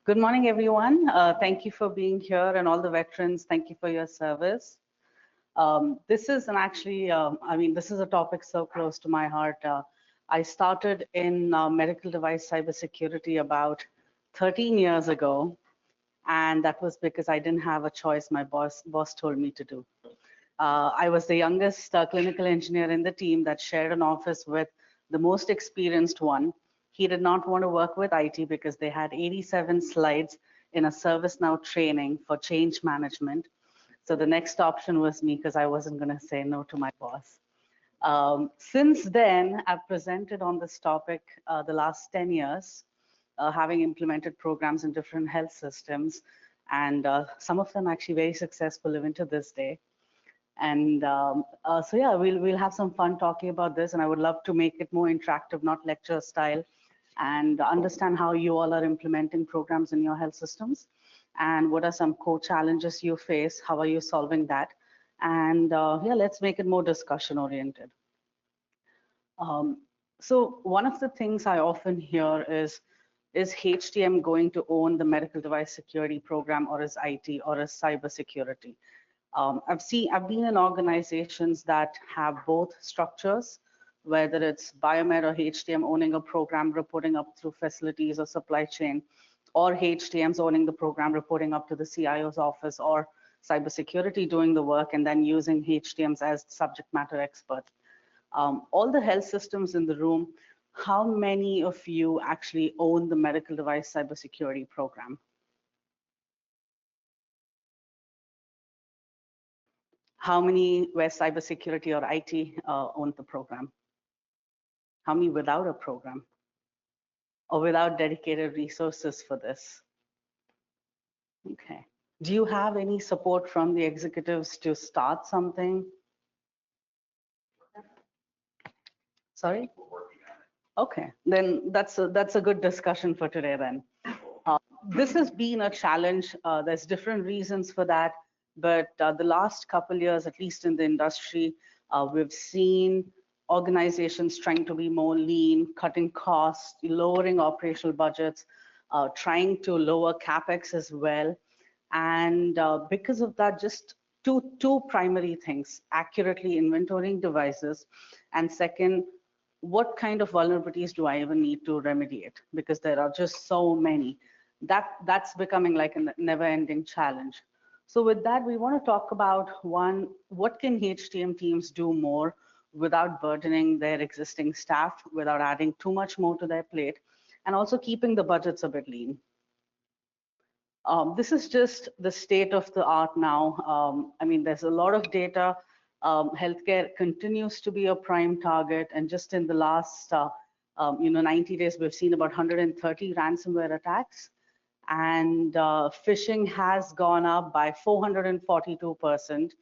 Good morning, everyone. Thank you for being here, and all the veterans, thank you for your service. This is this is a topic so close to my heart. I started in medical device cybersecurity about 13 years ago, and that was because I didn't have a choice. My boss told me to do. I was the youngest clinical engineer in the team that shared an office with the most experienced one. He did not want to work with IT because they had 87 slides in a ServiceNow training for change management. So the next option was me because I wasn't going to say no to my boss. Since then, I've presented on this topic the last 10 years, having implemented programs in different health systems, and some of them actually very successful even to this day. And so yeah, we'll have some fun talking about this, and I would love to make it more interactive, not lecture style, and understand how you all are implementing programs in your health systems, and what are some core challenges you face, how are you solving that, and yeah, let's make it more discussion oriented. So one of the things I often hear is HTM going to own the medical device security program, or is IT, or is cybersecurity? I've been in organizations that have both structures, whether it's Biomed or HTM owning a program, reporting up through facilities or supply chain, or HTM's owning the program, reporting up to the CIO's office, or cybersecurity doing the work and then using HTM's as subject matter expert. All the health systems in the room, how many of you actually own the medical device cybersecurity program? How many where cybersecurity or IT owned the program? How many without a program or without dedicated resources for this? Okay. Do you have any support from the executives to start something? Sorry? Okay, then that's a good discussion for today then. This has been a challenge. There's different reasons for that, but the last couple years, at least in the industry, we've seen organizations trying to be more lean, cutting costs, lowering operational budgets, trying to lower capex as well. And because of that, just two primary things: accurately inventorying devices, and second, what kind of vulnerabilities do I even need to remediate? Because there are just so many. That's becoming like a never-ending challenge. So with that, we want to talk about one, what can HTM teams do more without burdening their existing staff, without adding too much more to their plate, and also keeping the budgets a bit lean. This is just the state of the art now. I mean, there's a lot of data. Healthcare continues to be a prime target, and just in the last 90 days, we've seen about 130 ransomware attacks, and phishing has gone up by 442%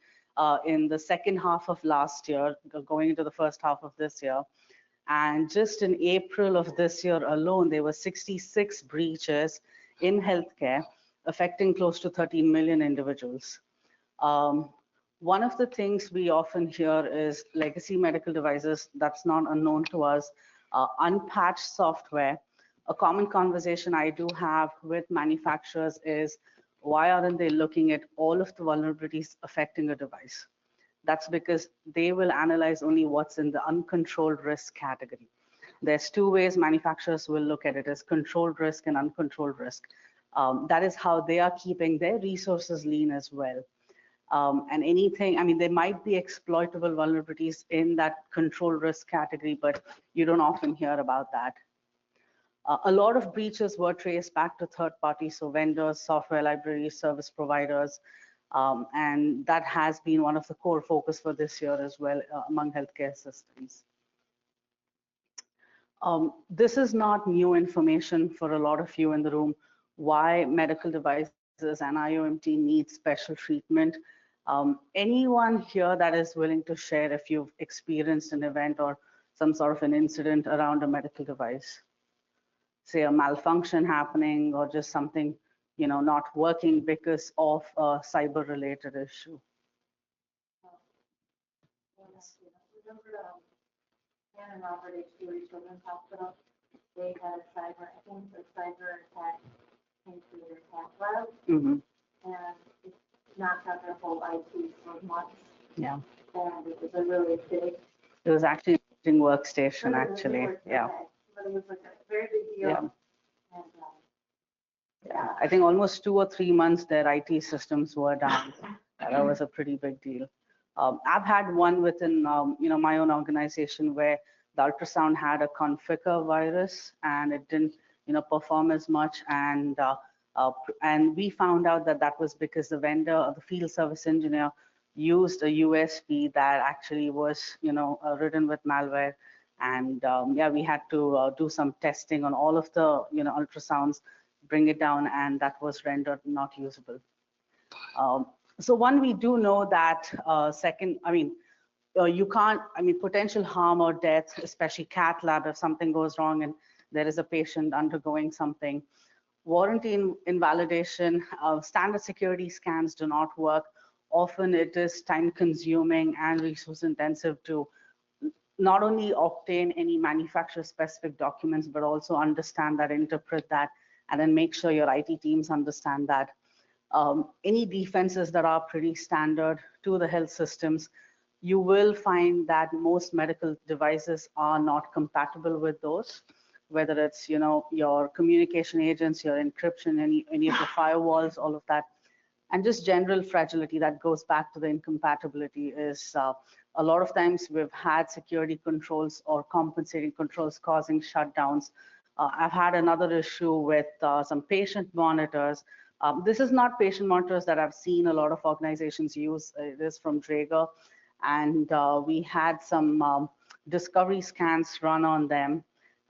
in the second half of last year, going into the first half of this year. And just in April of this year alone, there were 66 breaches in healthcare, affecting close to 13 million individuals. One of the things we often hear is legacy medical devices. That's not unknown to us. Unpatched software. A common conversation I do have with manufacturers is, why aren't they looking at all of the vulnerabilities affecting a device? That's because they will analyze only what's in the uncontrolled risk category. There's two ways manufacturers will look at it, as controlled risk and uncontrolled risk. That is how they are keeping their resources lean as well. And anything, I mean, there might be exploitable vulnerabilities in that control risk category, but you don't often hear about that. A lot of breaches were traced back to third parties, so vendors, software libraries, service providers, and that has been one of the core focus for this year as well among healthcare systems. This is not new information for a lot of you in the room, why medical devices and IoMT need special treatment. Anyone here that is willing to share if you've experienced an event or some sort of an incident around a medical device? Say a malfunction happening, or just something, not working because of a cyber-related issue. And Robert H. Stewart Children's Hospital, they had a cyber attack into cath lab, Mm-hmm. and it knocked out their whole IT for months. Yeah. And it was a really big. It was actually a workstation, But actually. Yeah. But it was like a very big deal. Yeah. And, Yeah. I think almost 2 or 3 months their IT systems were down. That was a pretty big deal. I've had one within, my own organization where the ultrasound had a configure virus and it didn't, perform as much. And we found out that that was because the vendor, the field service engineer, used a USB that actually was, ridden with malware. And yeah, we had to do some testing on all of the, ultrasounds, bring it down, and that was rendered not usable. So one, we do know that second, you can't, potential harm or death, especially cath lab, if something goes wrong and there is a patient undergoing something. Warranty invalidation, standard security scans do not work. Often it is time consuming and resource intensive to not only obtain any manufacturer specific documents, but also understand that, interpret that, and then make sure your IT teams understand that. Any defenses that are pretty standard to the health systems, you will find that most medical devices are not compatible with those, whether it's, your communication agents, your encryption, any of the firewalls, all of that. And just general fragility that goes back to the incompatibility is a lot of times we've had security controls or compensating controls causing shutdowns. I've had another issue with some patient monitors. This is not patient monitors that I've seen a lot of organizations use. It is from Draeger. And we had some discovery scans run on them.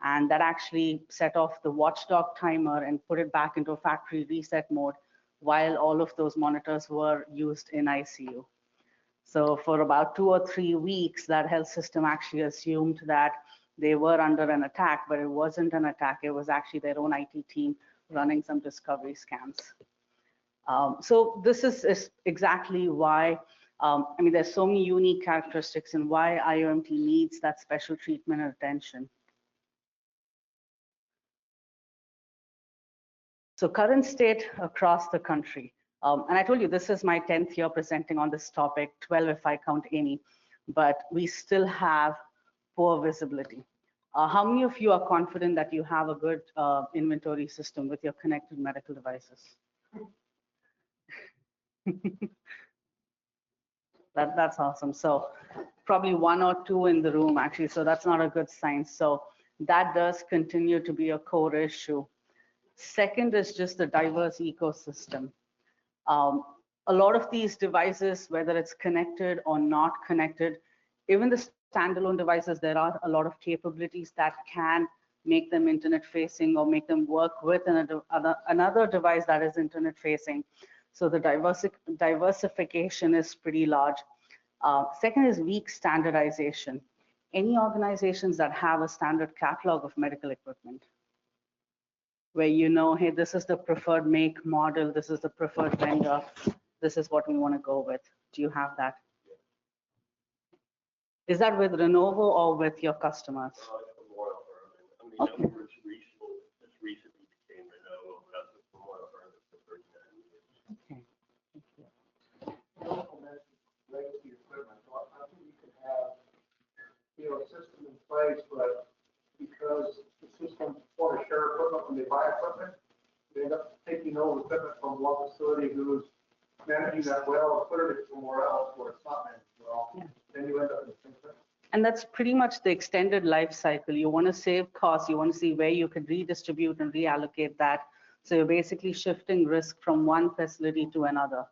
And that actually set off the watchdog timer and put it back into a factory reset mode while all of those monitors were used in ICU. So for about 2 or 3 weeks, that health system actually assumed that they were under an attack, but it wasn't an attack. It was actually their own IT team running some discovery scans. So this is exactly why, there's so many unique characteristics and why IoMT needs that special treatment and attention. So current state across the country. And I told you, this is my 10th year presenting on this topic, 12 if I count Amy, but we still have poor visibility. How many of you are confident that you have a good inventory system with your connected medical devices? That's awesome. So probably 1 or 2 in the room, actually, so that's not a good sign. So that does continue to be a core issue. Second is just the diverse ecosystem. A lot of these devices, whether it's connected or not connected, even the standalone devices, there are a lot of capabilities that can make them internet facing or make them work with another device that is internet facing. So the diversification is pretty large. Second is weak standardization. Any organizations that have a standard catalog of medical equipment, where hey, this is the preferred make, model, this is the preferred vendor, this is what we want to go with. Do you have that? Is that with Lenovo or with your customers? Okay. It's recently became Lenovo, but that's from what I've heard for 39 years. Okay. Thank you. Legacy equipment. So I think you could have, a system in place, but because the system want to share equipment when they buy equipment, they end up taking over equipment from one facility who's managing that well and putting it somewhere else where it's not managed well. Yeah. Then you end up in the same thing. And that's pretty much the extended life cycle. You want to save costs. You want to see where you can redistribute and reallocate that. So you're basically shifting risk from one facility to another.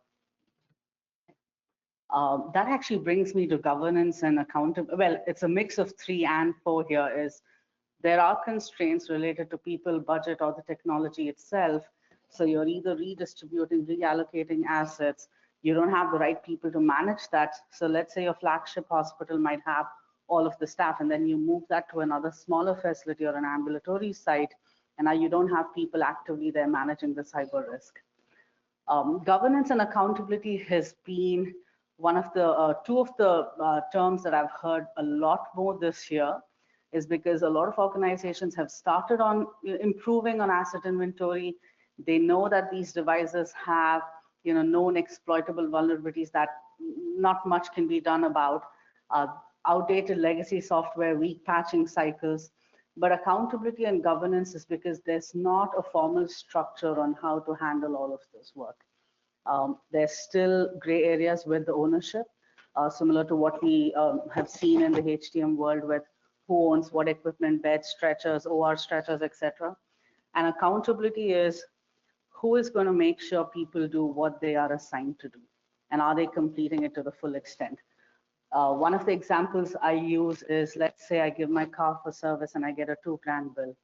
That actually brings me to governance and accountability. Well, it's a mix of 3 and 4 here. Is there are constraints related to people, budget, or the technology itself. So you're either redistributing, reallocating assets. You don't have the right people to manage that. So let's say your flagship hospital might have all of the staff, and then you move that to another smaller facility or an ambulatory site, and now you don't have people actively there managing the cyber risk. Governance and accountability has been one of the 2 of the terms that I've heard a lot more this year, is because a lot of organizations have started on improving on asset inventory, They know that these devices have, known exploitable vulnerabilities that not much can be done about, outdated legacy software, weak patching cycles. But accountability and governance is because there's not a formal structure on how to handle all of this work. There's still gray areas with the ownership, similar to what we have seen in the HTM world with who owns what equipment, beds, stretchers, OR stretchers, etc. And accountability is who is going to make sure people do what they are assigned to do, and are they completing it to the full extent. One of the examples I use is, let's say I give my car for service and I get a $2,000 bill.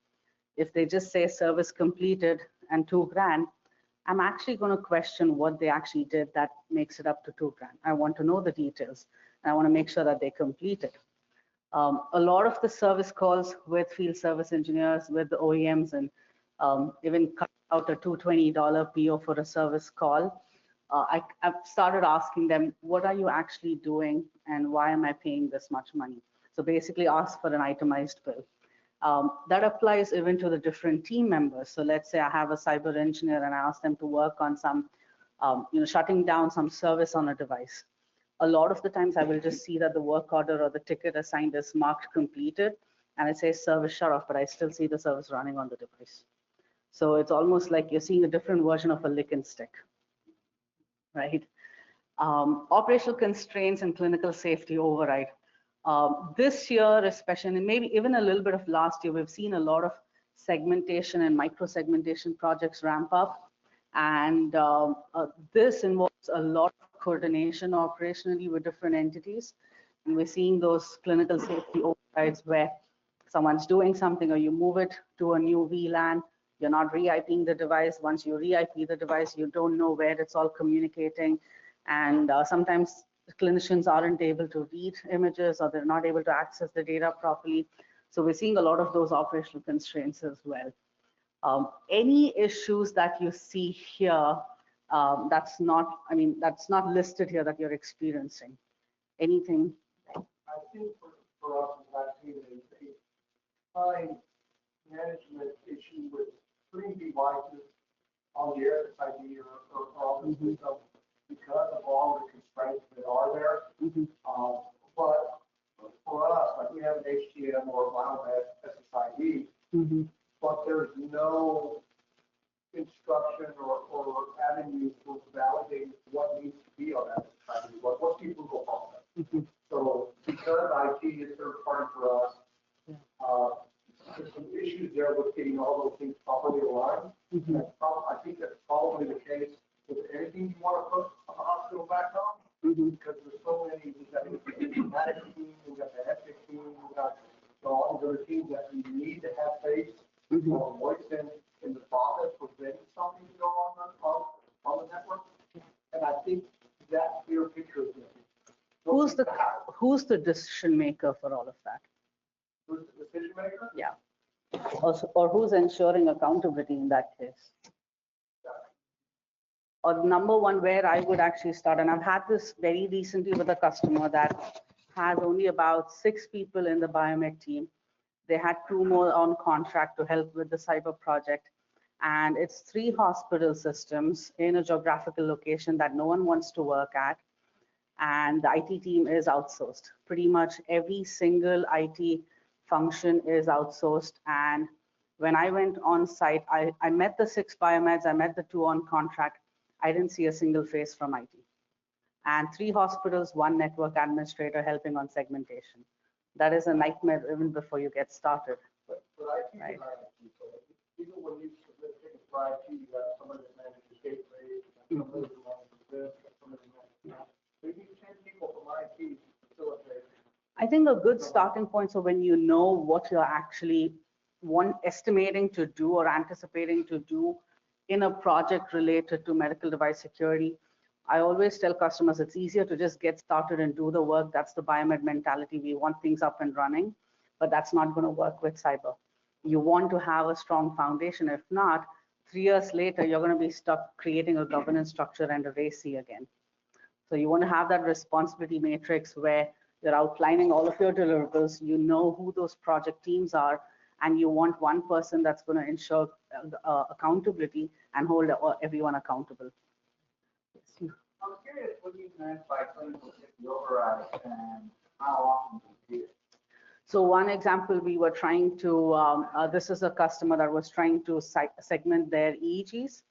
If they just say service completed and $2,000, I'm actually going to question what they actually did that makes it up to $2,000. I want to know the details, and I want to make sure that they complete it. A lot of the service calls with field service engineers, with the OEMs, and even cut out a $220 PO for a service call. I've started asking them, what are you actually doing and why am I paying this much money? So basically ask for an itemized bill. That applies even to the different team members. So let's say I have a cyber engineer and I ask them to work on some, shutting down some service on a device. A lot of the times I will just see that the work order or the ticket assigned is marked completed and it says service shut off, but I still see the service running on the device. So it's almost like you're seeing a different version of a lick and stick, right? Operational constraints and clinical safety override. This year, especially, and maybe even a little bit of last year, we've seen a lot of segmentation and micro-segmentation projects ramp up. And this involves a lot of coordination operationally with different entities. And we're seeing those clinical safety overrides where someone's doing something or you move it to a new VLAN, you're not re-IPing the device. Once you re-IP the device, you don't know where it's all communicating. And sometimes clinicians aren't able to read images or they're not able to access the data properly. So we're seeing a lot of those operational constraints as well. Any issues that you see here, that's not listed here that you're experiencing? Anything? I think for us, vaccine is a time management issue with putting devices on the SSID or on the system because of all the constraints that are there. But for us, like we have an HTM or biomed SSID, but there's no instruction or avenue for validating what needs to be on that SSID, what people go on that. So because IT is third party for us, there's some issues there with getting all those things properly aligned. I think that's probably the case with anything you want to put a hospital back on, because there's so many. We've got the informatics team, we've got the ethics team, we've got all these other teams that we need to have faith or voice in the process for getting something to go on the network. And I think that clear picture is missing. Who's the decision maker for all of that? Who's the decision maker? Yeah. Or who's ensuring accountability in that case? Or number one, where I would actually start, and I've had this very recently with a customer that has only about 6 people in the biomed team. They had 2 more on contract to help with the cyber project. And it's 3 hospital systems in a geographical location that no one wants to work at. And the IT team is outsourced. Pretty much every single IT function is outsourced. And when I went on site, I met the 6 biomeds, I met the 2 on contract. I didn't see a single face from IT. And 3 hospitals, 1 network administrator helping on segmentation. That is a nightmare even before you get started. But IT right. So even when you submit tickets for IT, you got somebody that manages gateway, somebody that manages this, somebody that manages that. So you need 10 people from IT to facilitate. I think a good starting point, so when you know what you're actually estimating to do or anticipating to do in a project related to medical device security, I always tell customers it's easier to just get started and do the work. That's the biomed mentality. We want things up and running, but that's not going to work with cyber. You want to have a strong foundation. If not, 3 years later, you're going to be stuck creating a governance structure and a RACI again. So you want to have that responsibility matrix where you're outlining all of your deliverables, you know who those project teams are, and you want one person that's going to ensure accountability and hold everyone accountable. Yes. I'm curious what you meant by clinical safety overrides and how often do you see it? So one example, we were trying to, this is a customer that was trying to segment their EEGs,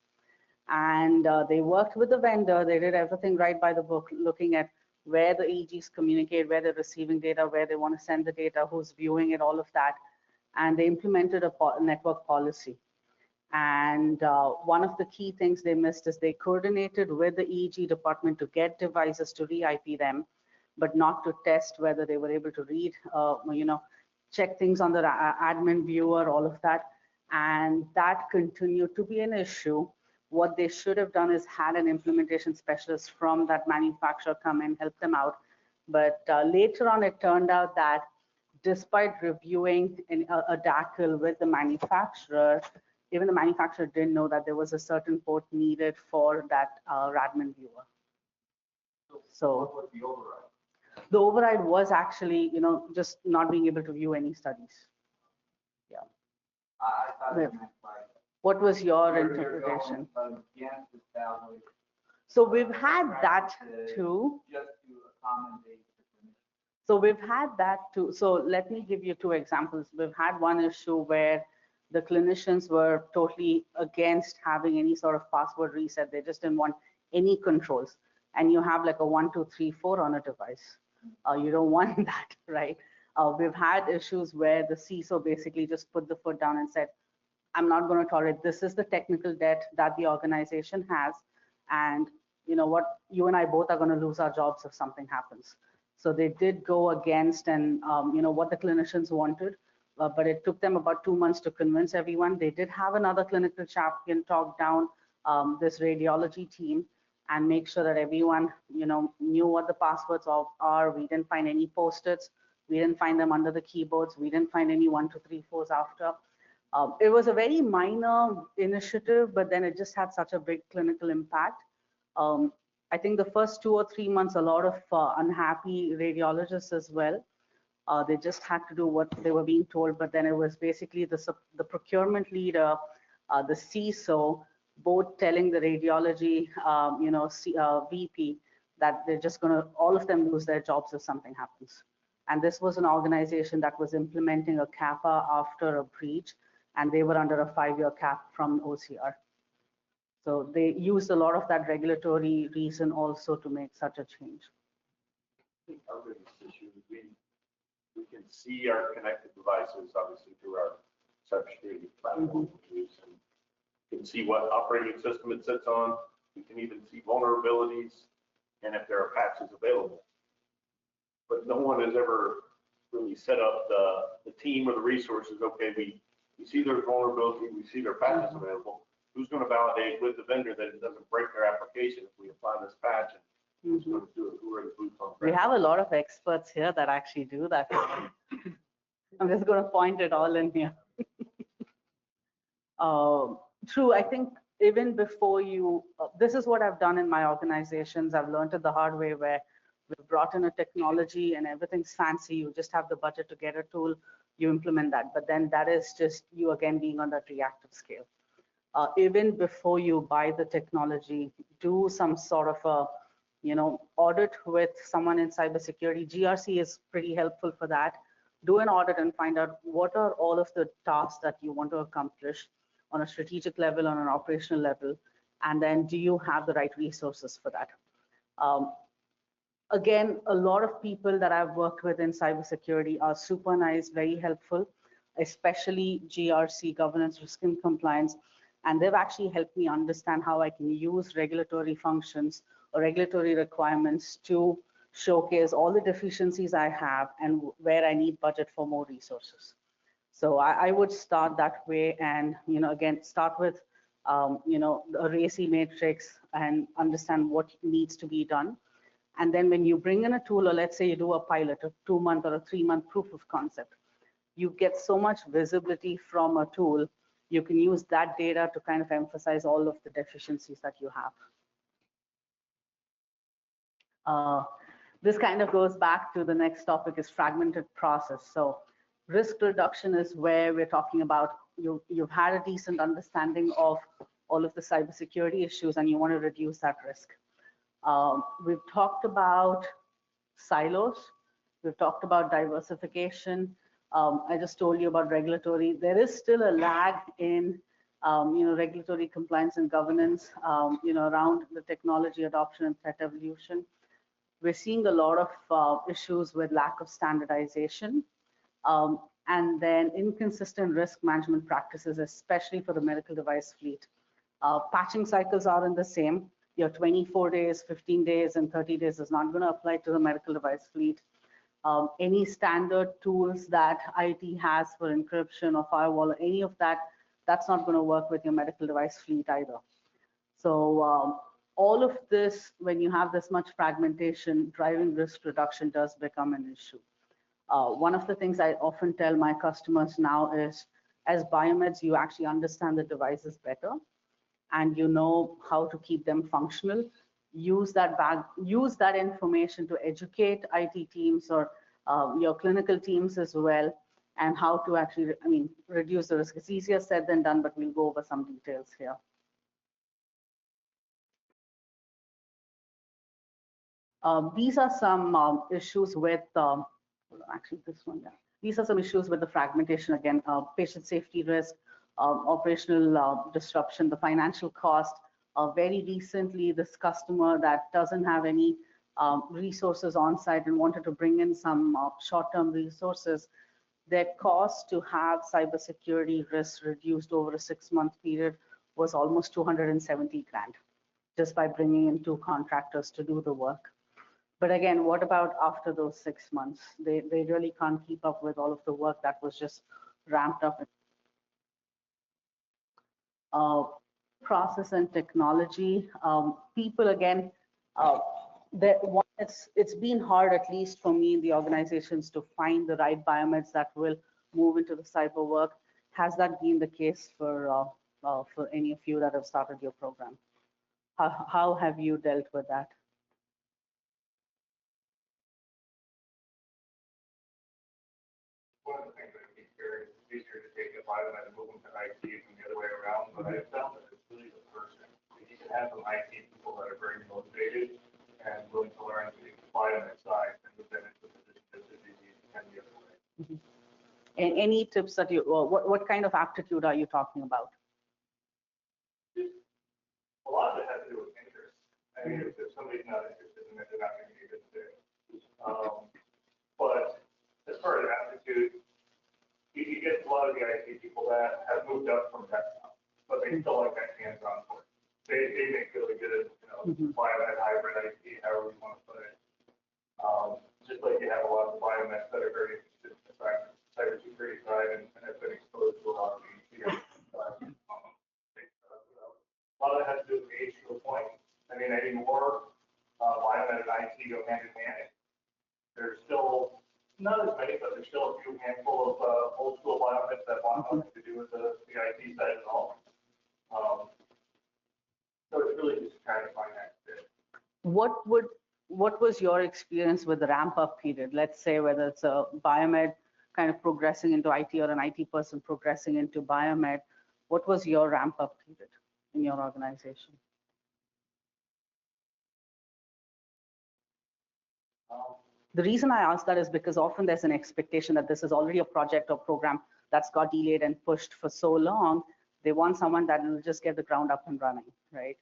and they worked with the vendor. They did everything right by the book, looking at where the EEGs communicate, where they're receiving data, where they want to send the data, who's viewing it, all of that. And they implemented a network policy. And one of the key things they missed is they coordinated with the EEG department to get devices to re-IP them, but not to test whether they were able to read, check things on the admin viewer, all of that. And that continued to be an issue. What they should have done is had an implementation specialist from that manufacturer come and help them out. But later on, it turned out that despite reviewing a DACL with the manufacturer, even the manufacturer didn't know that there was a certain port needed for that Radman viewer. So What was the override? the override was actually, just not being able to view any studies. Yeah. I thought it meant like. What was your you're interpretation? going against establish So we've had that too. just to accommodate the clinician. So we've had that too. So let me give you two examples. We've had one issue where the clinicians were totally against having any sort of password reset. They just didn't want any controls. And you have like a 1, 2, 3, 4 on a device. You don't want that, right? We've had issues where the CISO basically just put the foot down and said, I'm not going to tolerate, this is the technical debt that the organization has. And you know what, you and I both are going to lose our jobs if something happens. So they did go against and what the clinicians wanted, but it took them about 2 months to convince everyone. They did have another clinical champion talk down this radiology team and make sure that everyone knew what the passwords are. We didn't find any post-its. We didn't find them under the keyboards. We didn't find any 1, 2, 3, 4s after. It was a very minor initiative, but then it just had such a big clinical impact. I think the first 2 or 3 months, a lot of unhappy radiologists as well. They just had to do what they were being told, but then it was basically the procurement leader, the CISO, both telling the radiology, VP that they're just going to, all of them lose their jobs if something happens. And this was an organization that was implementing a CAPA after a breach, and they were under a 5-year cap from OCR. So they used a lot of that regulatory reason also to make such a change. I think our biggest issue is we can see our connected devices, obviously through our cybersecurity platform we use, and can see what operating system it sits on. We can even see vulnerabilities and if there are patches available. But no one has ever really set up the team or the resources. Okay, we see there's vulnerability, we see there are patches available. Who's going to validate with the vendor that it doesn't break their application if we apply this patch? And who's going to do it? Who are the boots on the We ground? have a lot of experts here that actually do that. I'm just going to point it all in here. True, I think even before you, this is what I've done in my organizations. I've learned it the hard way where we've brought in a technology and everything's fancy. You just have the budget to get a tool, you implement that. But then that is just you again being on that reactive scale. Even before you buy the technology, do some sort of a, audit with someone in cybersecurity. GRC is pretty helpful for that. Do an audit and find out what are all of the tasks that you want to accomplish on a strategic level, on an operational level, and then do you have the right resources for that? Again, a lot of people that I've worked with in cybersecurity are super nice, very helpful, especially GRC, governance, risk and compliance. And they've actually helped me understand how I can use regulatory functions or regulatory requirements to showcase all the deficiencies I have and where I need budget for more resources. So I would start that way and, again, start with, a RACI matrix and understand what needs to be done. And then when you bring in a tool, or let's say you do a pilot, a 2-month or a 3-month proof of concept, you get so much visibility from a tool. You can use that data to kind of emphasize all of the deficiencies that you have. This kind of goes back to the next topic is fragmented process. So risk reduction is where we're talking about you've had a decent understanding of all of the cybersecurity issues and you want to reduce that risk. We've talked about silos. We've talked about diversification. I just told you about regulatory. There is still a lag in regulatory compliance and governance, around the technology adoption and threat evolution. We're seeing a lot of issues with lack of standardization, and then inconsistent risk management practices, especially for the medical device fleet. Patching cycles aren't the same. Your 24 days, 15 days, and 30 days is not going to apply to the medical device fleet. Any standard tools that IT has for encryption or firewall, or any of that, that's not going to work with your medical device fleet either. So all of this, when you have this much fragmentation, driving risk reduction does become an issue. One of the things I often tell my customers now is, as biomeds, you actually understand the devices better, and you know how to keep them functional. Use that information to educate IT teams or your clinical teams as well, and how to actually, reduce the risk. It's easier said than done, but we'll go over some details here. These are some issues with, actually this one, yeah. These are some issues with the fragmentation again, patient safety risk, operational disruption, the financial cost. Very recently, this customer that doesn't have any resources on site and wanted to bring in some short-term resources, their cost to have cybersecurity risks reduced over a 6-month period was almost 270 grand, just by bringing in 2 contractors to do the work. But again, what about after those 6 months? They really can't keep up with all of the work that was just ramped up. Process and technology. People, again, it's been hard, at least for me in the organizations, to find the right biomeds that will move into the cyber work. Has that been the case for any of you that have started your program? How have you dealt with that? One of the things that I think is easier to take a biomed and move them to IT than the other way around, but I found that it's really the person. You can have some IT people that are very motivated and willing to learn the biomed side, and then it's a position that's as easy as the other way. Mm-hmm. And any tips that what kind of aptitude are you talking about? A lot of it has to do with interest. I mean, if somebody's not interested in it, they're not going to be a good fit. But as far as aptitude, you get a lot of the IT people that have moved up from desktop, but they still like that hands-on work. They make really good, biomed hybrid IT, however you want to put it. Just like you have a lot of biomeds that are very interested in the cybersecurity side and have been exposed to a lot of the side. A lot of it has to do with age to a point. I mean, anymore, biomed and IT go hand in hand. There's still not as many, but there's still a few handful of old school biomeds that want nothing to do with the IT side at all. So it's really just trying to find that fit. What was your experience with the ramp up period? Let's say whether it's a biomed kind of progressing into IT or an IT person progressing into biomed, what was your ramp up period in your organization? The reason I ask that is because often there's an expectation that this is already a project or program that's got delayed and pushed for so long. They want someone that will just get the ground up and running, right?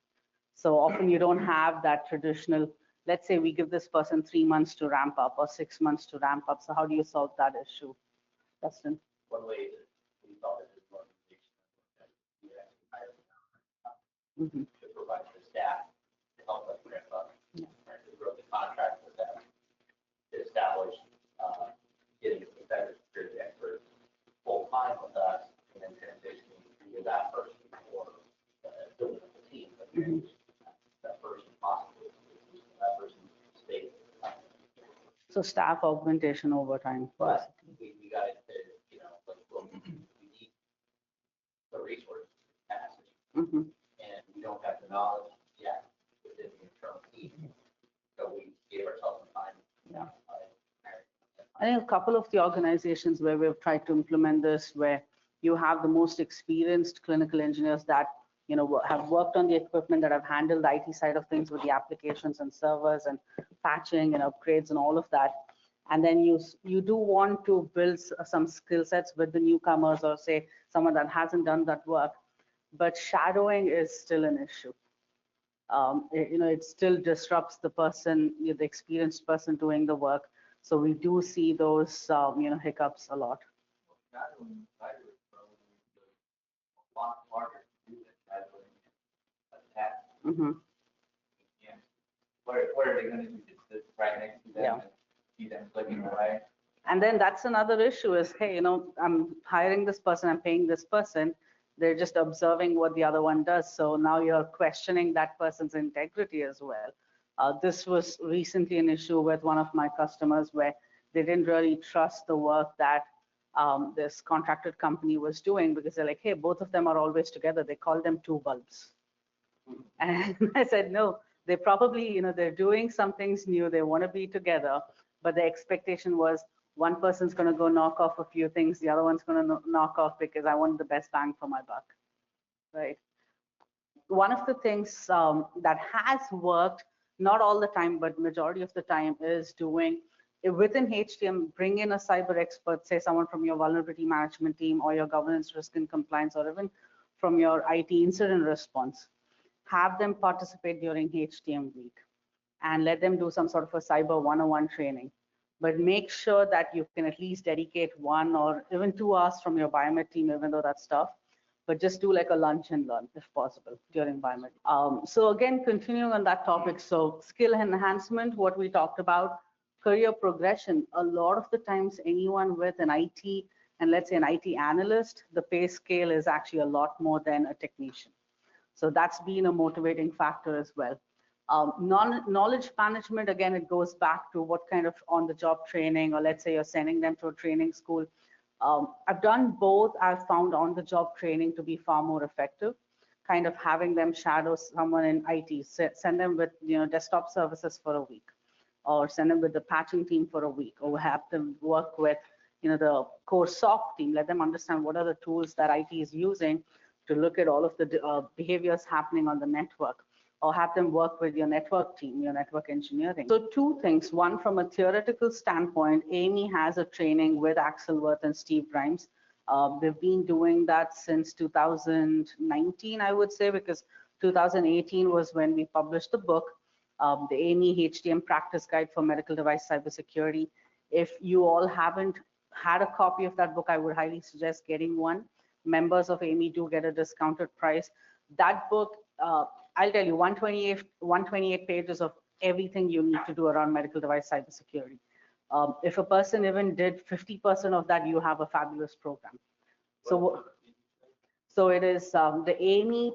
So often you don't have that traditional, let's say we give this person 3 months to ramp up or 6 months to ramp up. So how do you solve that issue? Dustin? One way that we solve it is organization to provide the staff to help us ramp up, and to grow the contract with them, to establish getting a cybersecurity expert full time with us, and then transitioning to that person or building up the team. But that person possibly, that person stays. So staff augmentation over time. But we got to, we need the resources capacity, and we don't have the knowledge yet within the internal team. So we gave ourselves some time. I think a couple of the organizations where we've tried to implement this, where you have the most experienced clinical engineers that have worked on the equipment, that have handled the IT side of things with the applications and servers and patching and upgrades and all of that. And then you do want to build some skill sets with the newcomers, or say someone that hasn't done that work, but shadowing is still an issue. It still disrupts the person, the experienced person doing the work. So we do see those, hiccups a lot. Mm-hmm. What are they going to do? Just sit right next to them Yeah. and see them clicking away? And then that's another issue is, hey, I'm hiring this person, I'm paying this person. They're just observing what the other one does. So now you're questioning that person's integrity as well. This was recently an issue with one of my customers where they didn't really trust the work that this contracted company was doing, because they're like, hey, both of them are always together. They call them two bulbs. And I said, no, they probably, they're doing some things new. They want to be together, but the expectation was one person's going to go knock off a few things. The other one's going to knock off because I want the best bang for my buck, right? One of the things that has worked, not all the time, but majority of the time, is doing within HTM, bring in a cyber expert, say someone from your vulnerability management team or your governance, risk and compliance, or even from your IT incident response. Have them participate during HTM week and let them do some sort of a cyber 101 training. But make sure that you can at least dedicate 1 or even 2 hours from your biomed team, even though that's tough. But just do like a lunch and learn if possible during biomed. So again, continuing on that topic, so skill enhancement, what we talked about, career progression. A lot of the times, anyone with an IT and let's say an IT analyst, the pay scale is actually a lot more than a technician. So that's been a motivating factor as well. Knowledge management, again, it goes back to what kind of on-the-job training, or let's say you're sending them to a training school. I've done both. I've found on-the-job training to be far more effective, kind of having them shadow someone in IT, send them with desktop services for a week, or send them with the patching team for a week, or have them work with the core SOC team, let them understand what are the tools that IT is using to look at all of the behaviors happening on the network, or have them work with your network team, your network engineering. So 2 things. One, from a theoretical standpoint, AIME has a training with Axel Wirth and Steve Grimes. They've been doing that since 2019, I would say, because 2018 was when we published the book, the AIME HTM Practice Guide for Medical Device Cybersecurity. If you all haven't had a copy of that book, I would highly suggest getting one. Members of AIME do get a discounted price. That book, I'll tell you, 128 pages of everything you need to do around medical device cybersecurity. If a person even did 50% of that, you have a fabulous program. So it is the AIME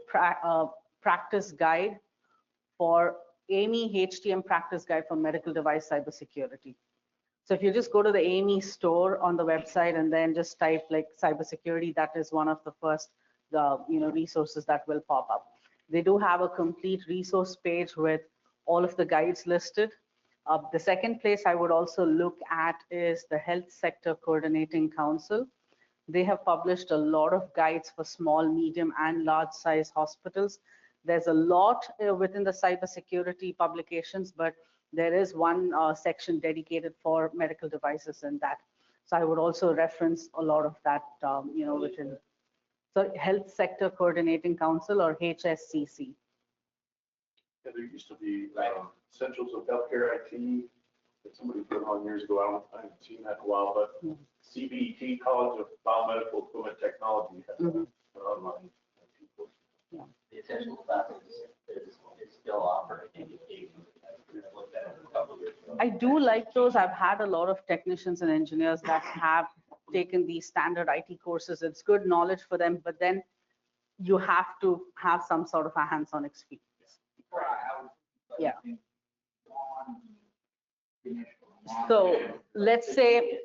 practice guide for AIME HTM practice guide for medical device cybersecurity. So if you just go to the AIME store on the website and then just type like cybersecurity, that is one of the first resources that will pop up. They do have a complete resource page with all of the guides listed. The second place I would also look at is the Health Sector Coordinating Council. They have published a lot of guides for small, medium, and large size hospitals. There's a lot within the cybersecurity publications, but there is one section dedicated for medical devices in that. So I would also reference a lot of that, within. So Health Sector Coordinating Council, or HSCC. Yeah, there used to be Essentials of Healthcare IT that somebody put on years ago. I haven't seen that in a while, but CBET, College of Biomedical Equipment Technology, has an online. Yeah. The essential classes is still operating. I do like those. I've had a lot of technicians and engineers that have taken these standard IT courses. It's good knowledge for them, but then you have to have some sort of a hands-on experience. Yeah. So let's say,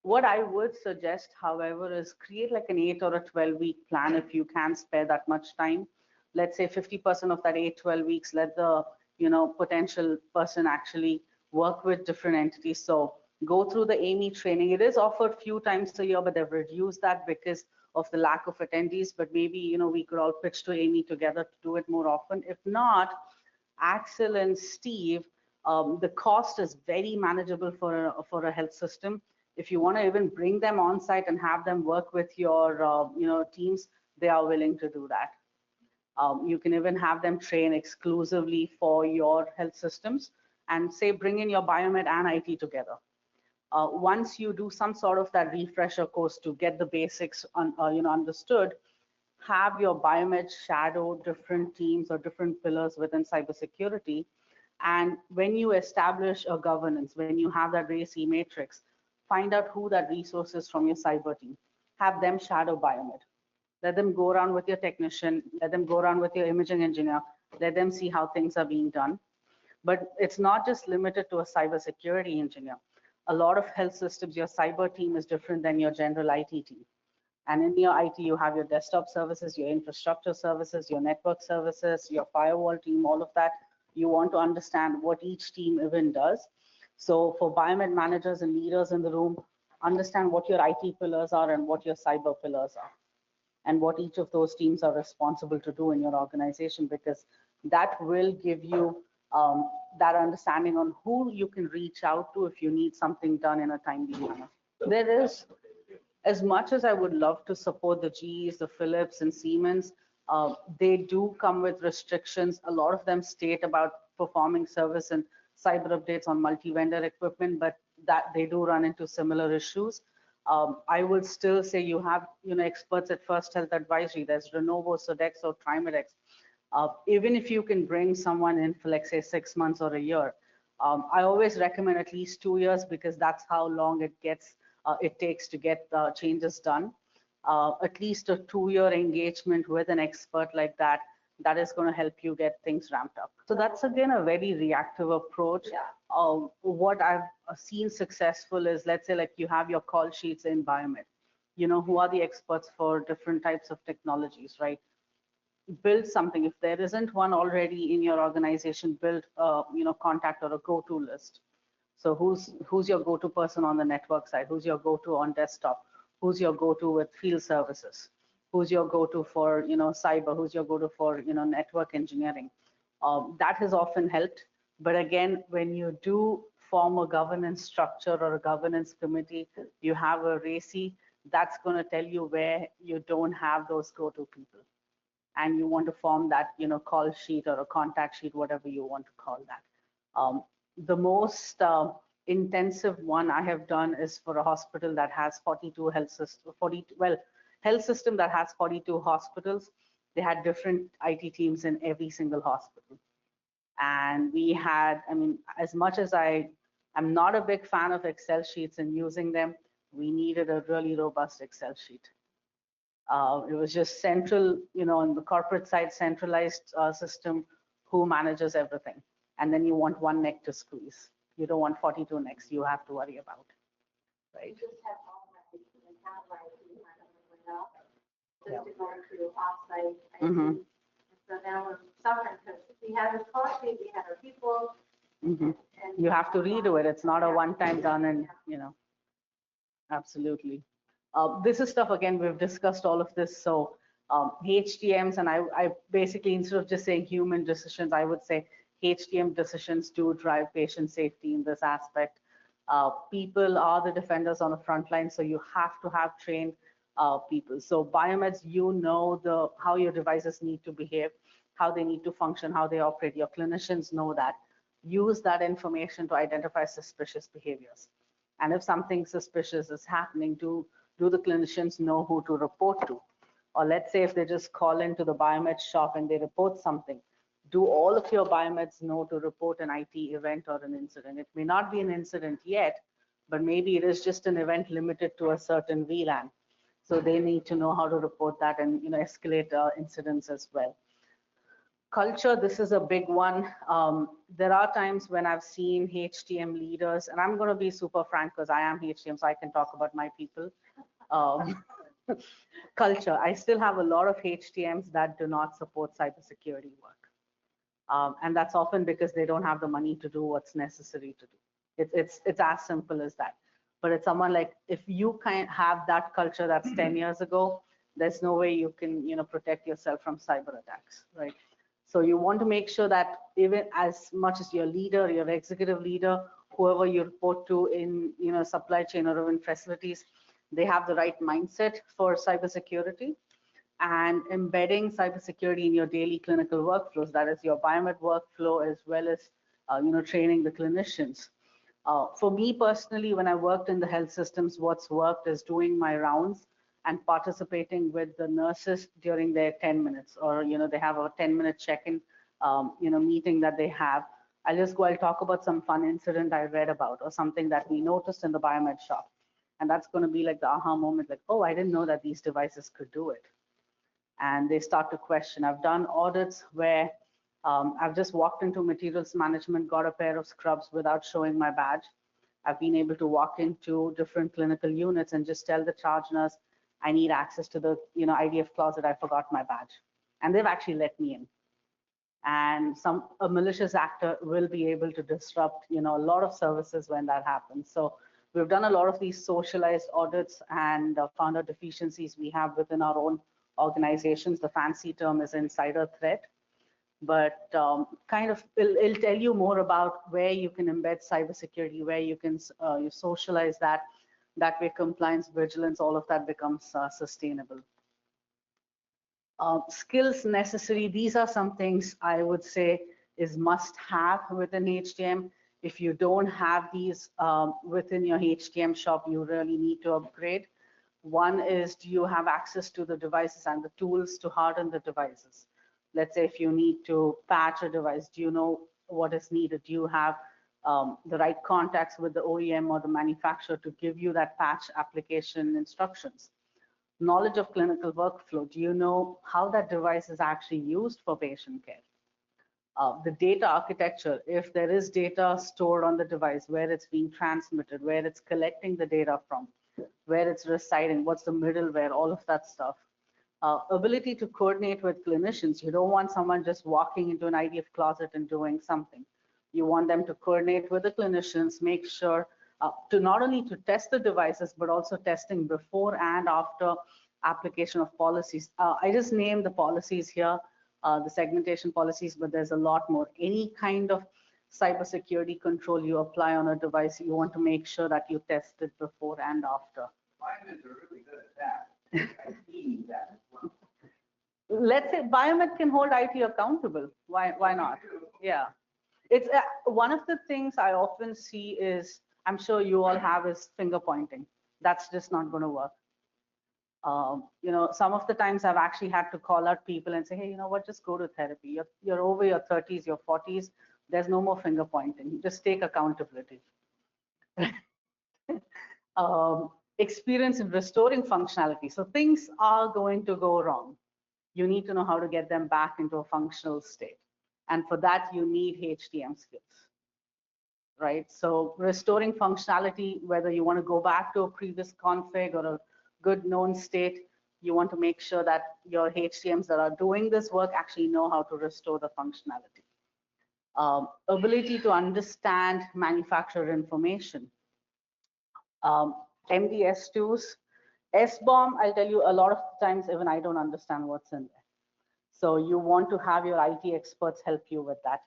what I would suggest, however, is create like an 8 or a 12-week plan if you can spare that much time. let's say 50% of that 8-12 weeks, let the potential person actually work with different entities. So go through the AIME training. It is offered few times a year, but they've reduced that because of the lack of attendees. But maybe we could all pitch to AIME together to do it more often. If not, Axel and Steve, the cost is very manageable for a health system. If you want to even bring them on site and have them work with your teams, they are willing to do that. You can even have them train exclusively for your health systems and say bring in your biomed and IT together. Once you do some sort of that refresher course to get the basics understood, have your biomed shadow different teams or different pillars within cybersecurity. And when you establish a governance, when you have that RACI matrix, find out who that resource is from your cyber team. Have them shadow biomed. Let them go around with your technician, let them go around with your imaging engineer, let them see how things are being done. But it's not just limited to a cybersecurity engineer. A lot of health systems, your cyber team is different than your general IT team. And in your IT, you have your desktop services, your infrastructure services, your network services, your firewall team, all of that. You want to understand what each team even does. So for biomed managers and leaders in the room, understand what your IT pillars are and what your cyber pillars are, and what each of those teams are responsible to do in your organization, because that will give you that understanding on who you can reach out to if you need something done in a timely manner. There is, as much as I would love to support the GEs, the Philips and Siemens, they do come with restrictions. A lot of them state about performing service and cyber updates on multi-vendor equipment, but that they do run into similar issues. I would still say you have experts at First Health Advisory. There's Renovo, Sodexo, Trimedex. Even if you can bring someone in for, like, say, 6 months or a year, I always recommend at least 2 years, because that's how long it takes to get changes done. At least a 2-year engagement with an expert like that is going to help you get things ramped up. So that's again a very reactive approach. What I've seen successful is, let's say, like, you have your call sheets in biomed. Who are the experts for different types of technologies, right? Build something. If there isn't one already in your organization, build contact or a go-to list. So who's your go-to person on the network side? Who's your go-to on desktop? Who's your go-to with field services? Who's your go-to for cyber? Who's your go-to for network engineering? That has often helped. But again, when you do form a governance structure or a governance committee, you have a RACI, that's going to tell you where you don't have those go-to people, and you want to form that call sheet or a contact sheet, whatever you want to call that. The most intensive one I have done is for a hospital that has 42 health system that has 42 hospitals. They had different IT teams in every single hospital. And we had, as much as I'm not a big fan of Excel sheets and using them, we needed a really robust Excel sheet. It was just central, on the corporate side, centralized system, who manages everything. And then you want one neck to squeeze. You don't want 42 necks you have to worry about, right? You just have all my, account rights, you have them just to go to offsite. Mm-hmm. So now we're suffering because we have this policy, we have our people. Mm-hmm. And You have to redo it. It's not a one-time done, and absolutely. This is stuff, again, we've discussed all of this. So HTMs, and I basically, instead of just saying human decisions, I would say HTM decisions do drive patient safety in this aspect. People are the defenders on the front line, so you have to have trained people. So biomeds, how your devices need to behave, how they need to function, how they operate. Your clinicians know that. Use that information to identify suspicious behaviors. And if something suspicious is happening, do the clinicians know who to report to? Or let's say if they just call into the biomed shop and they report something, do all of your biomeds know to report an IT event or an incident? It may not be an incident yet, but maybe it is just an event limited to a certain VLAN. So they need to know how to report that and escalate incidents as well. Culture, this is a big one. There are times when I've seen HTM leaders, and I'm going to be super frank because I am HTM, so I can talk about my people. culture. I still have a lot of HTMs that do not support cybersecurity work. And that's often because they don't have the money to do what's necessary to do. It's as simple as that. But it's someone like, if you kind have that culture that's 10 years ago, there's no way you can, protect yourself from cyber attacks, right? So you want to make sure that even as much as your leader, your executive leader, whoever you report to in, supply chain or even facilities, they have the right mindset for cybersecurity, and embedding cybersecurity in your daily clinical workflows. That is your biomed workflow, as well as, training the clinicians. For me personally, when I worked in the health systems, what's worked is doing my rounds and participating with the nurses during their 10 minutes, or, they have a 10-minute check-in, meeting that they have. I'll talk about some fun incident I read about, or something that we noticed in the biomed shop. And that's going to be like the aha moment, like, oh, I didn't know that these devices could do it. And they start to question. I've done audits where I've just walked into materials management, got a pair of scrubs without showing my badge. I've been able to walk into different clinical units and just tell the charge nurse, I need access to the IDF closet, I forgot my badge. And they've actually let me in. And a malicious actor will be able to disrupt a lot of services when that happens. So we've done a lot of these socialized audits and found out deficiencies we have within our own organizations. The fancy term is insider threat, but it'll tell you more about where you can embed cybersecurity, where you can you socialize that way compliance, vigilance, all of that becomes sustainable. Skills necessary, these are some things I would say is must have within HTM. If you don't have these within your HTM shop, you really need to upgrade. One is, do you have access to the devices and the tools to harden the devices? Let's say if you need to patch a device, do you know what is needed? Do you have the right contacts with the OEM or the manufacturer to give you that patch application instructions? Knowledge of clinical workflow. Do you know how that device is actually used for patient care? The data architecture, if there is data stored on the device, where it's being transmitted, where it's collecting the data from, where it's residing, what's the middleware, all of that stuff. Ability to coordinate with clinicians. You don't want someone just walking into an IDF closet and doing something. You want them to coordinate with the clinicians, make sure to not only to test the devices, but also testing before and after application of policies. I just named the policies here, the segmentation policies, but there's a lot more. Any kind of cybersecurity control you apply on a device, you want to make sure that you test it before and after. Biomed are really good at that. I need that as well. Let's say biomed can hold IT accountable. Why not? Yeah. It's one of the things I often see is, I'm sure you all have, is finger pointing. That's just not going to work. Some of the times I've actually had to call out people and say, hey, you know what, just go to therapy. You're over your 30s, your 40s. There's no more finger pointing. Just take accountability. Experience in restoring functionality. So things are going to go wrong. You need to know how to get them back into a functional state. And for that, you need HTM skills, right? So restoring functionality, whether you want to go back to a previous config or a good known state, you want to make sure that your HTMs that are doing this work actually know how to restore the functionality. Ability to understand manufacturer information. MDS2s, SBOM, I'll tell you, a lot of times even I don't understand what's in there. So you want to have your IT experts help you with that.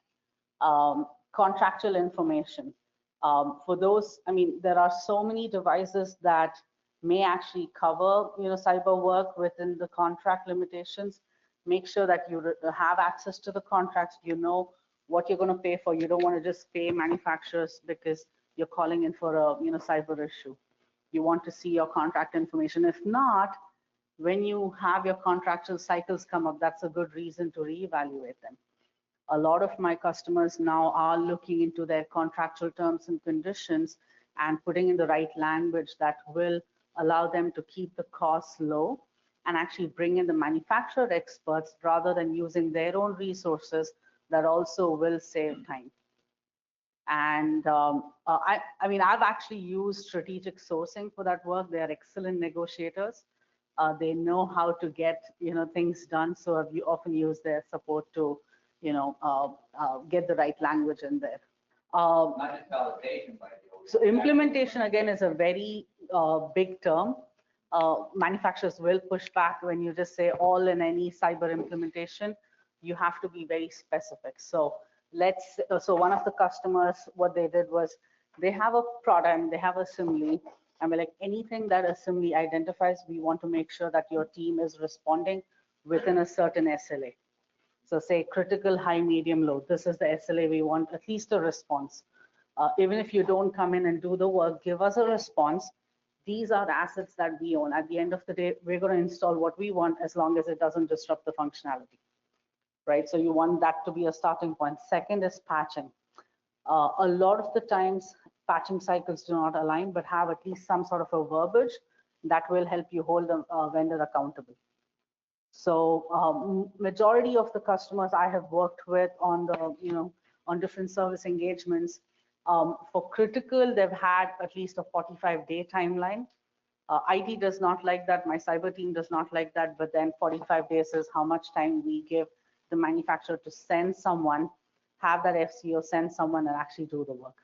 Contractual information. For those, I mean, there are so many devices that may actually cover, cyber work within the contract limitations. Make sure that you have access to the contracts. You know what you're going to pay for. You don't want to just pay manufacturers because you're calling in for a, cyber issue. You want to see your contract information. If not, when you have your contractual cycles come up, that's a good reason to reevaluate them. A lot of my customers now are looking into their contractual terms and conditions and putting in the right language that will allow them to keep the costs low and actually bring in the manufacturer experts rather than using their own resources that also will save time. And I mean, I've actually used strategic sourcing for that work. They are excellent negotiators. They know how to get, things done. So we often use their support to, get the right language in there. Not just validation, but. So implementation again is a very big term. Manufacturers will push back when you just say all in any cyber implementation. You have to be very specific. So so one of the customers, what they did was they have a product, they have Asimily, and we're like, anything that Asimily identifies, we want to make sure that your team is responding within a certain SLA. So say critical, high, medium, low. This is the SLA we want, at least a response. Even if you don't come in and do the work, give us a response. These are assets that we own. At the end of the day, we're going to install what we want as long as it doesn't disrupt the functionality, right? So you want that to be a starting point. Second is patching. A lot of the times, patching cycles do not align, but have at least some sort of a verbiage that will help you hold the vendor accountable. So majority of the customers I have worked with on the, on different service engagements, for critical, they've had at least a 45-day timeline. IT does not like that. My cyber team does not like that. But then 45 days is how much time we give the manufacturer to send someone, have that FCO, send someone and actually do the work.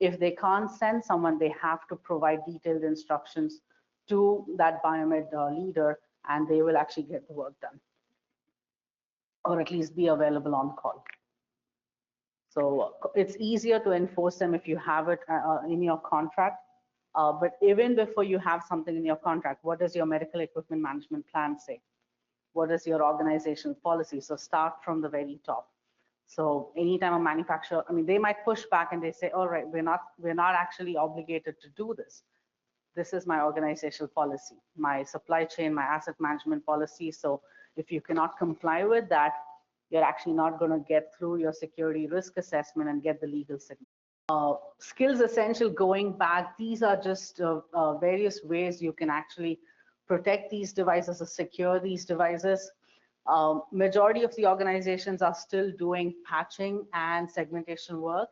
If they can't send someone, they have to provide detailed instructions to that biomed leader, and they will actually get the work done, or at least be available on call. So it's easier to enforce them if you have it in your contract. But even before you have something in your contract, what does your medical equipment management plan say? What is your organizational policy? So start from the very top. So anytime a manufacturer, I mean, they might push back and they say, all right, we're not actually obligated to do this. This is my organizational policy, my supply chain, my asset management policy. So if you cannot comply with that, you're actually not going to get through your security risk assessment and get the legal signal. Skills essential, going back, these are just various ways you can actually protect these devices or secure these devices. Majority of the organizations are still doing patching and segmentation work,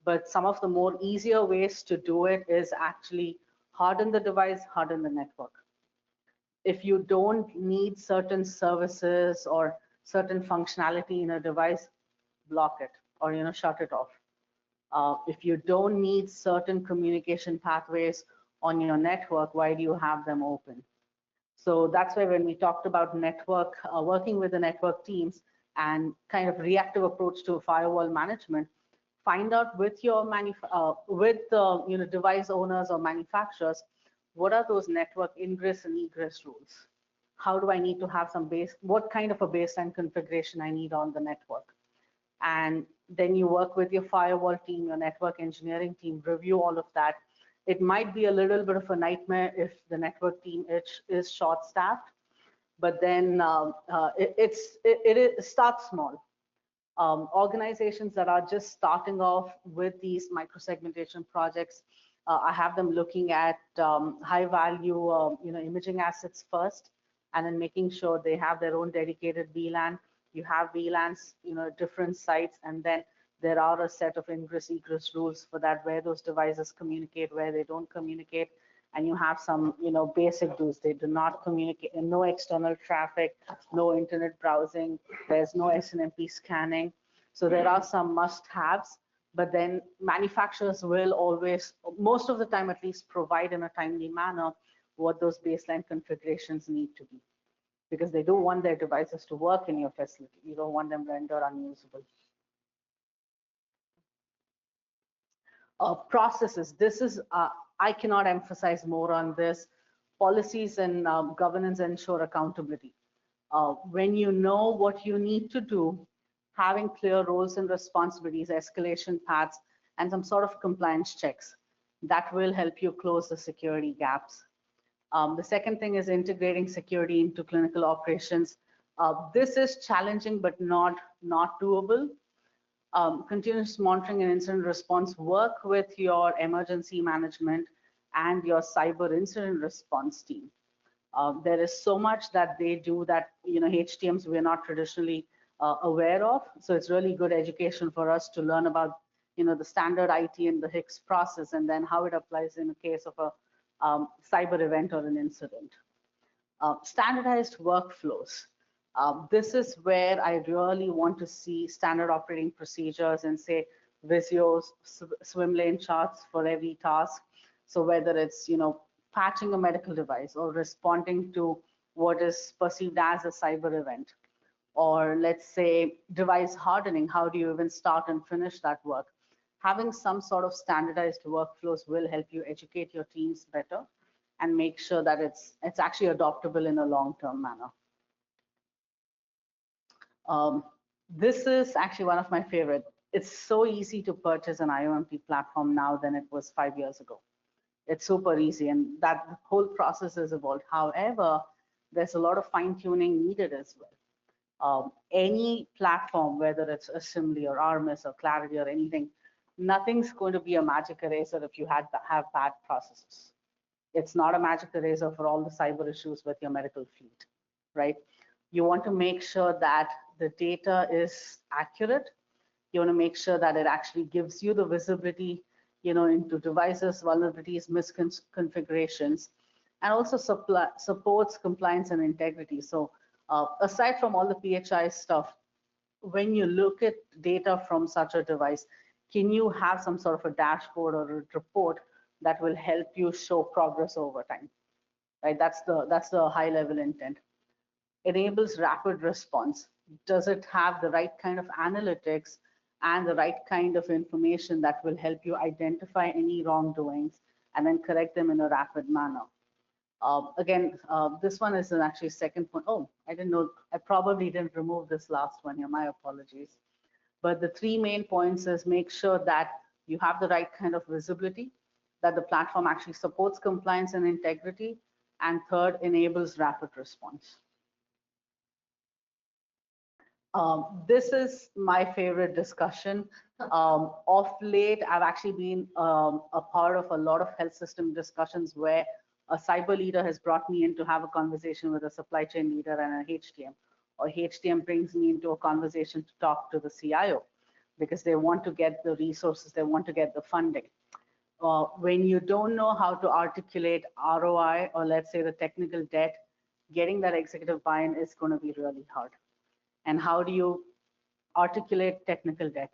but some of the more easier ways to do it is actually harden the device, harden the network. If you don't need certain services or certain functionality in a device, block it or shut it off. If you don't need certain communication pathways on your network, why do you have them open? So that's why when we talked about network, working with the network teams and kind of reactive approach to firewall management, find out with your device owners or manufacturers, what are those network ingress and egress rules? How do I need to have what kind of a baseline configuration I need on the network? And then you work with your firewall team, your network engineering team, review all of that. It might be a little bit of a nightmare if the network team is short-staffed, but then it starts small. Organizations that are just starting off with these microsegmentation projects, I have them looking at high-value, imaging assets first, and then making sure they have their own dedicated VLAN. You have VLANs, different sites, and then there are a set of ingress egress rules for that, where those devices communicate, where they don't communicate, and you have some, basic rules. They do not communicate, no external traffic, no internet browsing, there's no SNMP scanning. So there are some must-haves, but then manufacturers will always, most of the time at least, provide in a timely manner what those baseline configurations need to be, because they do want their devices to work in your facility. You don't want them rendered unusable. Processes. This is, I cannot emphasize more on this. Policies and governance ensure accountability. When you know what you need to do, having clear roles and responsibilities, escalation paths, and some sort of compliance checks, that will help you close the security gaps. The second thing is integrating security into clinical operations. This is challenging, but not doable. Continuous monitoring and incident response, work with your emergency management and your cyber incident response team. There is so much that they do that, HTMs we're not traditionally aware of. So it's really good education for us to learn about, the standard IT and the HICS process, and then how it applies in the case of a cyber event or an incident. Standardized workflows. This is where I really want to see standard operating procedures and say Visuals, swim lane charts for every task. So whether it's, patching a medical device or responding to what is perceived as a cyber event, or let's say device hardening, how do you even start and finish that work? Having some sort of standardized workflows will help you educate your teams better and make sure that it's actually adoptable in a long-term manner. This is actually one of my favorite. It's so easy to purchase an IoMT platform now than it was 5 years ago. It's super easy, and that whole process has evolved. However, there's a lot of fine tuning needed as well. Any platform, whether it's Asimily or Armis or Clarity or anything, nothing's going to be a magic eraser if you have bad processes. It's not a magic eraser for all the cyber issues with your medical fleet, right? You want to make sure that the data is accurate. You want to make sure that it actually gives you the visibility, into devices, vulnerabilities, misconfigurations, and also supports compliance and integrity. So aside from all the PHI stuff, when you look at data from such a device, can you have some sort of a dashboard or a report that will help you show progress over time, right? That's the high level intent. Enables rapid response. Does it have the right kind of analytics and the right kind of information that will help you identify any wrongdoings and then correct them in a rapid manner? Again, this one is actually second point. Oh, I didn't know. I probably didn't remove this last one here. My apologies. But the three main points is make sure that you have the right kind of visibility, that the platform actually supports compliance and integrity, and third, enables rapid response. This is my favorite discussion. Of late, I've actually been a part of a lot of health system discussions where a cyber leader has brought me in to have a conversation with a supply chain leader and an HTM, or HTM brings me into a conversation to talk to the CIO because they want to get the resources, they want to get the funding. When you don't know how to articulate ROI, or let's say the technical debt, getting that executive buy-in is going to be really hard. And how do you articulate technical debt?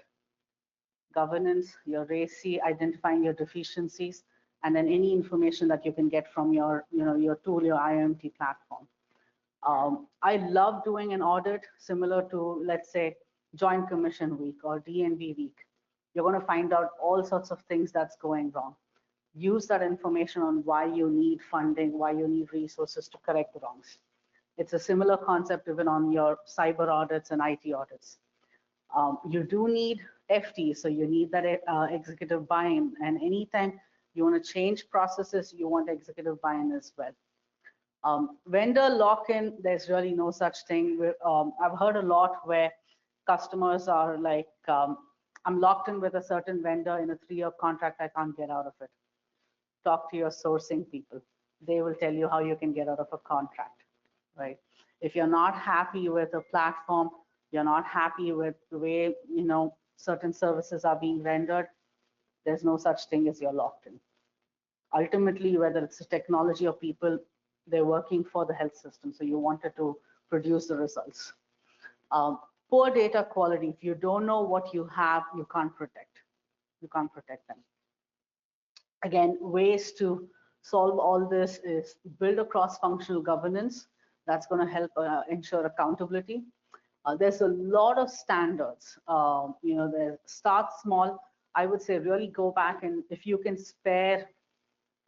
Governance, your RACI, identifying your deficiencies, and then any information that you can get from your, your tool, your IoMT platform. I love doing an audit similar to, let's say, Joint Commission Week or DNB Week. You're going to find out all sorts of things that's going wrong. Use that information on why you need funding, why you need resources to correct the wrongs. It's a similar concept even on your cyber audits and IT audits. You do need FT, so you need that executive buy-in. And anytime you want to change processes, you want executive buy-in as well. Vendor lock-in, there's really no such thing. I've heard a lot where customers are like, I'm locked in with a certain vendor in a 3-year contract, I can't get out of it. Talk to your sourcing people. They will tell you how you can get out of a contract, right? If you're not happy with a platform, you're not happy with the way, certain services are being rendered, there's no such thing as you're locked in. Ultimately, whether it's a technology or people, they're working for the health system, so you wanted to produce the results. Poor data quality. If you don't know what you have, you can't protect. You can't protect them. Again, ways to solve all this is build a cross-functional governance that's going to help ensure accountability. There's a lot of standards. Start small. I would say really go back, and if you can spare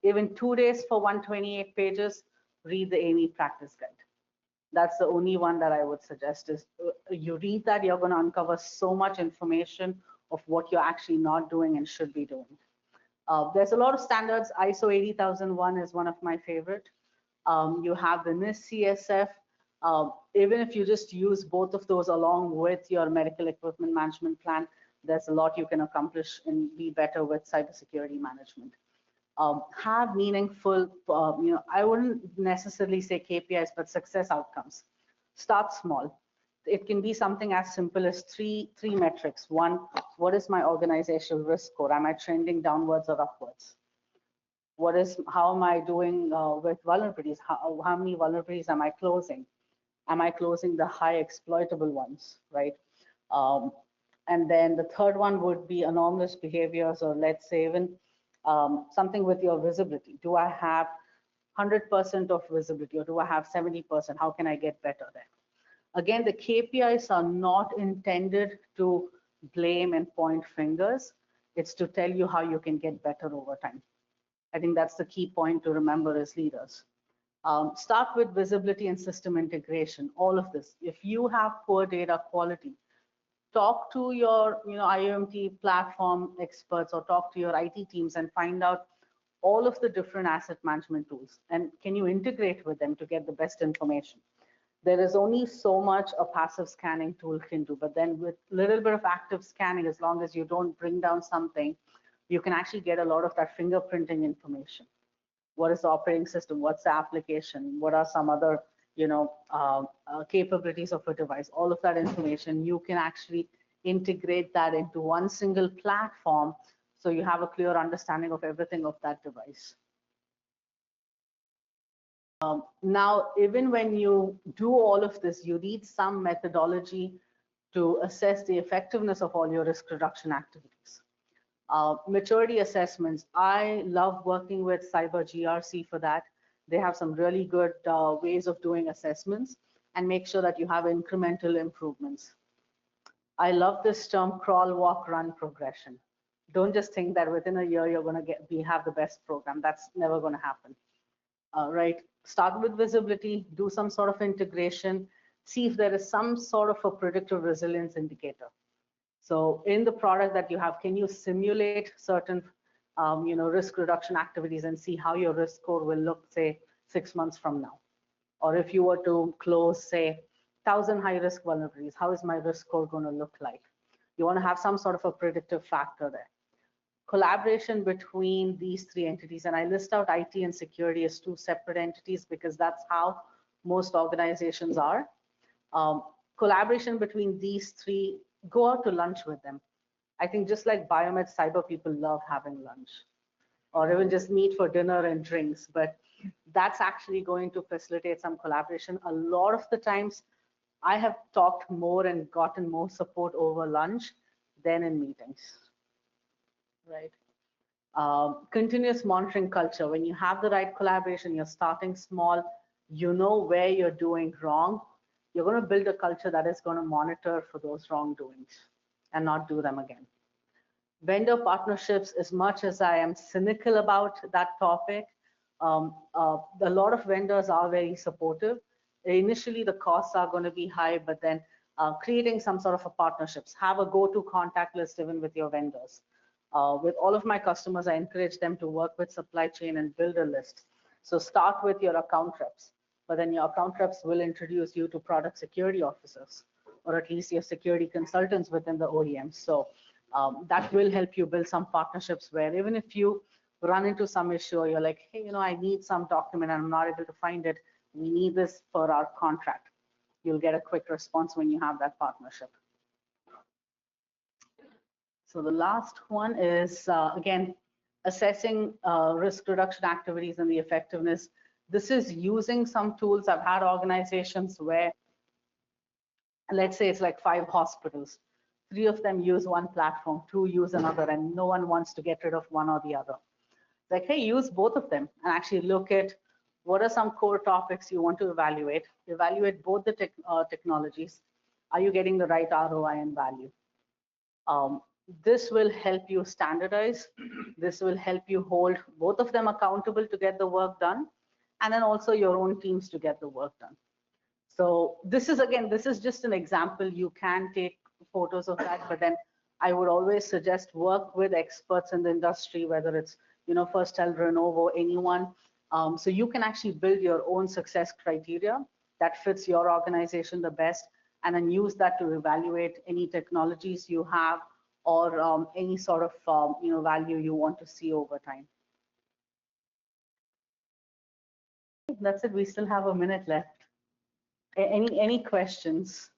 even 2 days for 128 pages, read the AIME practice guide. That's the only one that I would suggest is you read that, you're going to uncover so much information of what you're actually not doing and should be doing. There's a lot of standards. ISO 80001 is one of my favorite. You have the NIST CSF. Even if you just use both of those along with your medical equipment management plan, there's a lot you can accomplish and be better with cybersecurity management. Have meaningful, I wouldn't necessarily say KPIs, but success outcomes. Start small. It can be something as simple as three metrics. One, what is my organizational risk score? Am I trending downwards or upwards? How am I doing with vulnerabilities? How many vulnerabilities am I closing? Am I closing the high exploitable ones, right? Um, and then the third one would be anomalous behaviors, or let's say even something with your visibility. Do I have 100% of visibility, or do I have 70%? How can I get better there? Again, the KPIs are not intended to blame and point fingers. It's to tell you how you can get better over time. I think that's the key point to remember as leaders. Start with visibility and system integration, all of this. If you have poor data quality, talk to your IoMT platform experts, or talk to your IT teams and find out all of the different asset management tools. And can you integrate with them to get the best information? There is only so much a passive scanning tool can do, but then with a little bit of active scanning, as long as you don't bring down something, you can actually get a lot of that fingerprinting information. What is the operating system? What's the application? What are some other capabilities of a device? All of that information, you can actually integrate that into one single platform, so you have a clear understanding of everything of that device. Now, even when you do all of this, you need some methodology to assess the effectiveness of all your risk reduction activities. Maturity assessments, I love working with Cyber GRC for that. They have some really good ways of doing assessments, and make sure that you have incremental improvements. I love this term, crawl, walk, run progression. Don't just think that within a year you're going to have the best program. That's never going to happen. Right? Start with visibility, do some sort of integration, see if there is some sort of a predictive resilience indicator. So in the product that you have, can you simulate certain risk reduction activities and see how your risk score will look, say, 6 months from now? Or if you were to close, say, 1,000 high risk vulnerabilities, how is my risk score going to look like? You want to have some sort of a predictive factor there. Collaboration between these three entities, and I list out IT and security as two separate entities because that's how most organizations are. Collaboration between these three, go out to lunch with them. I think just like biomed, cyber people love having lunch, or even just meet for dinner and drinks, but that's actually going to facilitate some collaboration. A lot of the times I have talked more and gotten more support over lunch than in meetings, right? Continuous monitoring culture. When you have the right collaboration, you're starting small, you know where you're doing wrong, you're going to build a culture that is going to monitor for those wrongdoings and not do them again. Vendor partnerships, as much as I am cynical about that topic, a lot of vendors are very supportive. Initially, the costs are going to be high, but then creating some sort of a partnerships, have a go-to contact list even with your vendors. With all of my customers, I encourage them to work with supply chain and build a list. So start with your account reps, but then your account reps will introduce you to product security officers, or at least your security consultants within the OEM. So that will help you build some partnerships where even if you run into some issue, or you're like, hey, I need some document and I'm not able to find it, we need this for our contract. You'll get a quick response when you have that partnership. So the last one is, again, assessing risk reduction activities and the effectiveness. This is using some tools. I've had organizations where, let's say it's like 5 hospitals. 3 of them use one platform, 2 use another, and no one wants to get rid of one or the other. Like, hey, use both of them and actually look at what are some core topics you want to evaluate. Evaluate both the technologies. Are you getting the right ROI and value? This will help you standardize. This will help you hold both of them accountable to get the work done, and then also your own teams to get the work done. So this is just an example. You can take photos of that, but then I would always suggest work with experts in the industry, whether it's Firstel, Lenovo, anyone. So you can actually build your own success criteria that fits your organization the best, and then use that to evaluate any technologies you have, or any sort of value you want to see over time. That's it. We still have a minute left. Any questions?